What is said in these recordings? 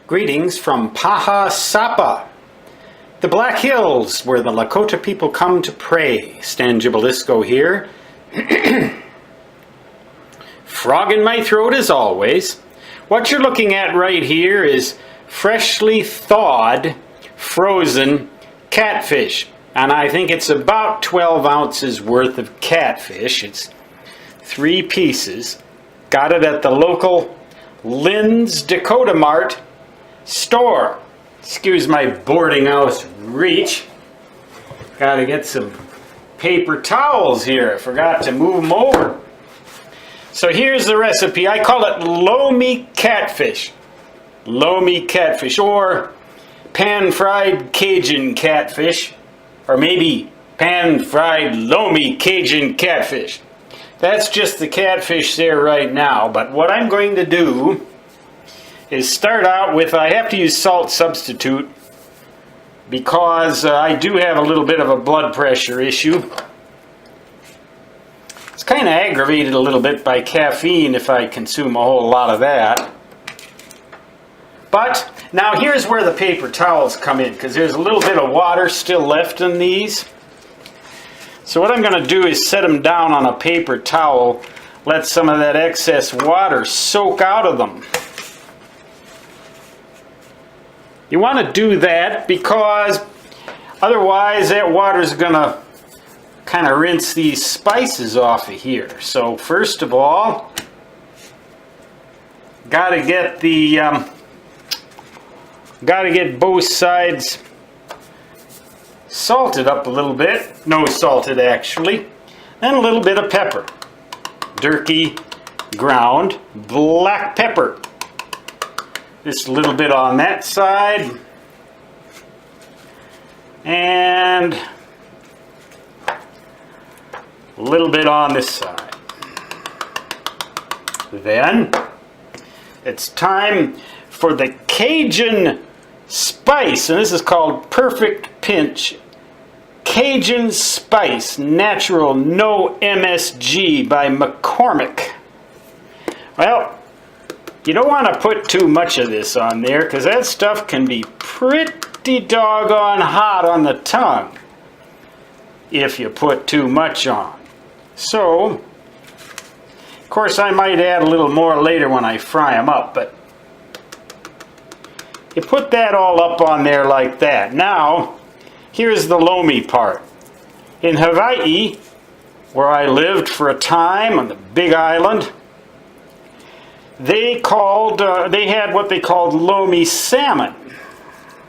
Greetings from Paha Sapa, the Black Hills, where the Lakota people come to pray. Stan Gibilisco here. Frog in my throat as always. What you're looking at right here is freshly thawed, frozen catfish. And I think it's about 12 ounces worth of catfish. It's 3 pieces. Got it at the local Lynn's Dakota Mart store. Excuse my boarding house reach. Gotta get some paper towels here. I forgot to move them over. So here's the recipe. I call it Lomi catfish. Lomi catfish, or pan-fried Cajun catfish, or maybe pan-fried Lomi Cajun catfish. That's just the catfish there right now, but what I'm going to do is start out with, I have to use salt substitute because I do have a little bit of a blood pressure issue. It's kind of aggravated a little bit by caffeine if I consume a whole lot of that. But now here's where the paper towels come in, because there's a little bit of water still left in these. So what I'm going to do is set them down on a paper towel, let some of that excess water soak out of them. You want to do that because otherwise that water is going to kind of rinse these spices off of here. So first of all, got to get both sides salted up a little bit. No, salted actually. Then a little bit of pepper. Durkee ground black pepper. Just a little bit on that side. And a little bit on this side. Then it's time for the Cajun spice, and this is called Perfect Pinch Cajun Spice Natural No MSG by McCormick. Well, you don't want to put too much of this on there because that stuff can be pretty doggone hot on the tongue if you put too much on. So, of course, I might add a little more later when I fry them up, but you put that all up on there like that. Now, here's the Lomi part. In Hawaii, where I lived for a time on the Big Island, they had what they called Lomi salmon.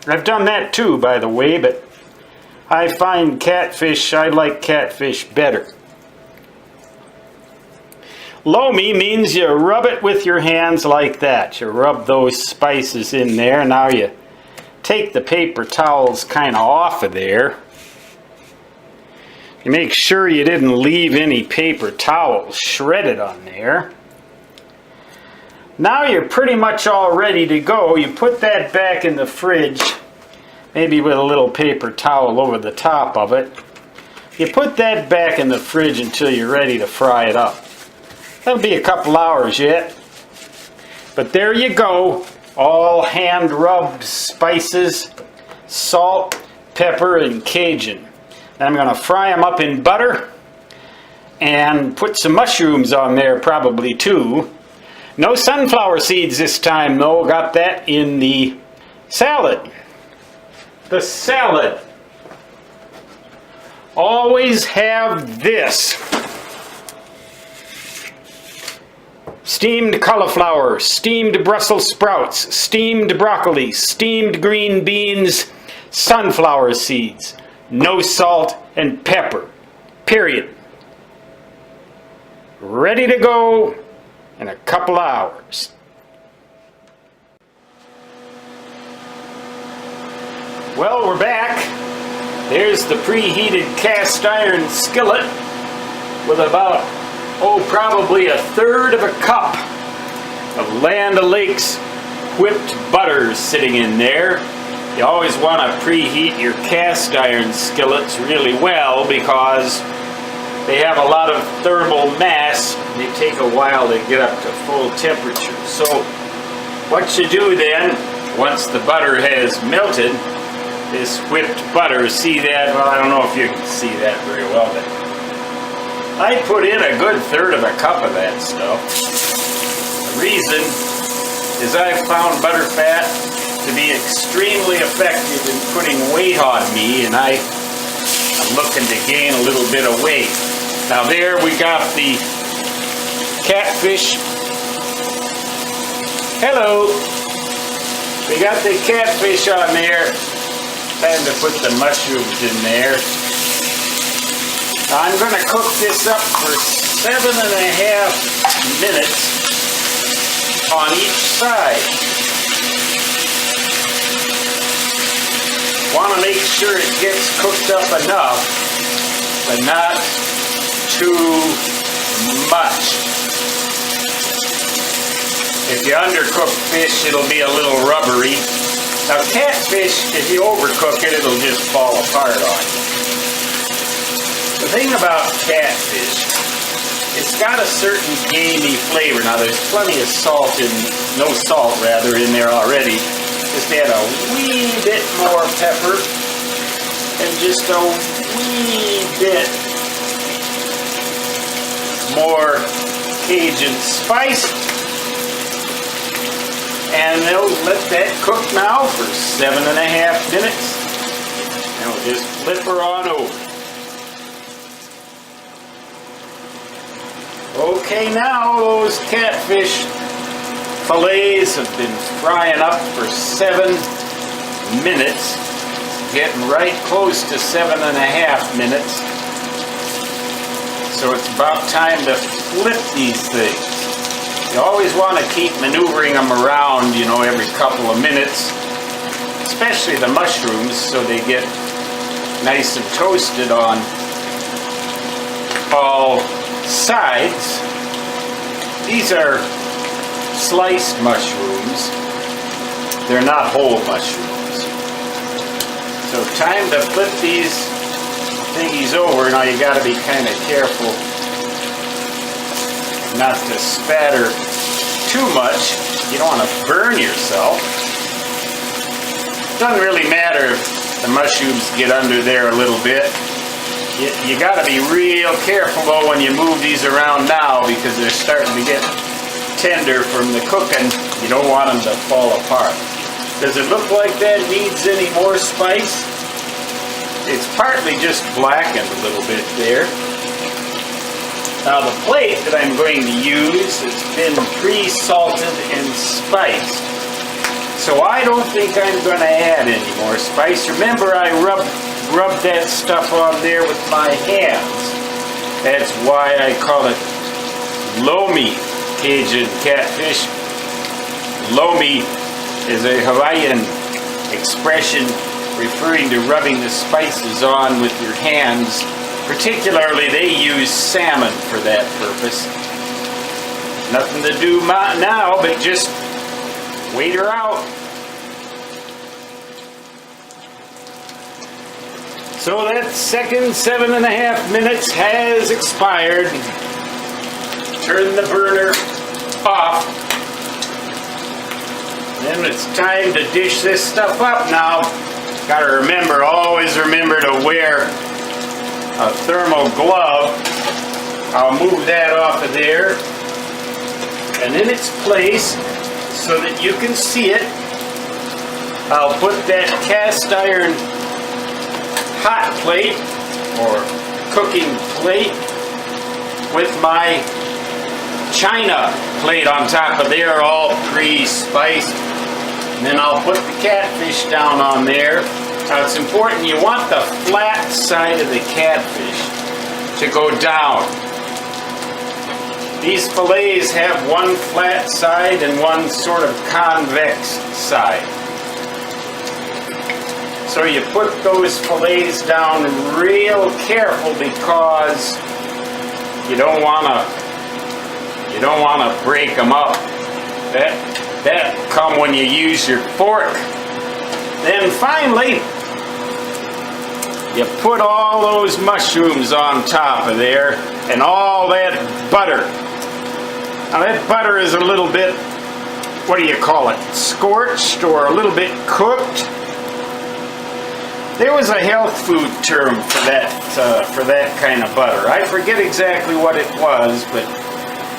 I've done that too, by the way, but I find catfish, I like catfish better. Lomi means you rub it with your hands like that. You rub those spices in there. Now you take the paper towels kind of off of there. You make sure you didn't leave any paper towels shredded on there. Now you're pretty much all ready to go. You put that back in the fridge, maybe with a little paper towel over the top of it. You put that back in the fridge until you're ready to fry it up. That'll be a couple hours yet. But there you go. All hand-rubbed spices, salt, pepper, and Cajun. And I'm going to fry them up in butter and put some mushrooms on there probably too. No sunflower seeds this time though. Got that in the salad. The salad. Always have this. Steamed cauliflower, steamed Brussels sprouts, steamed broccoli, steamed green beans, sunflower seeds. No salt and pepper. Period. Ready to go in a couple hours. Well, we're back. There's the preheated cast iron skillet with about, probably a third of a cup of Land O'Lakes whipped butter sitting in there. You always want to preheat your cast iron skillets really well because they have a lot of thermal mass. They take a while to get up to full temperature. So what you do then Once the butter has melted, this whipped butter, see that? Well, I don't know if you can see that very well, but I put in a good third of a cup of that stuff. The reason is I've found butter fat to be extremely effective in putting weight on me, and I'm looking to gain a little bit of weight. Now there we got the catfish. Hello. We got the catfish on there. Time to put the mushrooms in there. Now I'm going to cook this up for 7.5 minutes on each side. Want to make sure it gets cooked up enough, but not too much. If you undercook fish, it'll be a little rubbery. Now catfish, if you overcook it, it'll just fall apart on you. The thing about catfish, it's got a certain gamey flavor. Now there's plenty of salt in, no salt rather, in there already. Just add a wee bit more pepper and just a wee bit more Cajun spice. And they'll let that cook now for 7.5 minutes. And we'll just flip her on over. Okay, now those catfish fillets have been frying up for 7 minutes. Getting right close to 7.5 minutes. So it's about time to flip these things. You always want to keep maneuvering them around, you know, every couple of minutes, especially the mushrooms, so they get nice and toasted on all sides. These are sliced mushrooms. They're not whole mushrooms. So time to flip these thingies over. Now you got to be kind of careful not to spatter too much. You don't want to burn yourself. Doesn't really matter if the mushrooms get under there a little bit. You got to be real careful though when you move these around now, because they're starting to get tender from the cooking. You don't want them to fall apart. Does it look like that needs any more spice? It's partly just blackened a little bit there. Now the plate that I'm going to use has been pre-salted and spiced. So I don't think I'm going to add any more spice. Remember, I rubbed that stuff on there with my hands. That's why I call it Lomi Cajun catfish. Lomi is a Hawaiian expression referring to rubbing the spices on with your hands. Particularly, they use salmon for that purpose. Nothing to do now, but just wait her out. So that second 7.5 minutes has expired. Turn the burner off. Then it's time to dish this stuff up now. Gotta remember, always remember to wear a thermal glove. I'll move that off of there and in its place so that you can see it. I'll put that cast iron hot plate or cooking plate with my China plate on top of there, all pre-spiced. And then I'll put the catfish down on there. Now it's important, you want the flat side of the catfish to go down. These fillets have one flat side and one sort of convex side. So you put those fillets down real careful, because you don't want to break them up. That come when you use your fork. Then finally, you put all those mushrooms on top of there and all that butter. Now that butter is a little bit what do you call it, scorched or a little bit cooked. There was a health food term for that kind of butter. I forget exactly what it was, but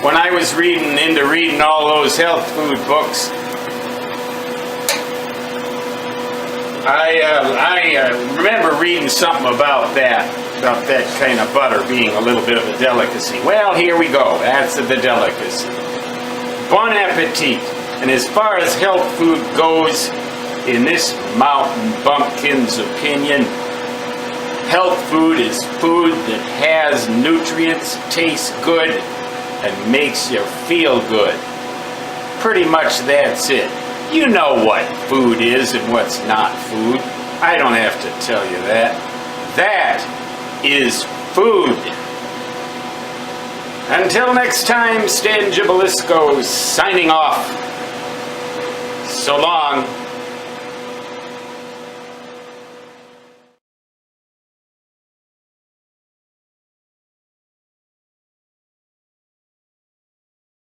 when I was reading all those health food books, I remember reading something about that kind of butter being a little bit of a delicacy. Well, here we go. That's the delicacy. Bon appetit. And as far as health food goes, in this mountain bumpkin's opinion, health food is food that has nutrients, tastes good, and makes you feel good. Pretty much that's it. You know what food is and what's not food. I don't have to tell you that. That is food. Until next time, Stan Gibilisco signing off. So long.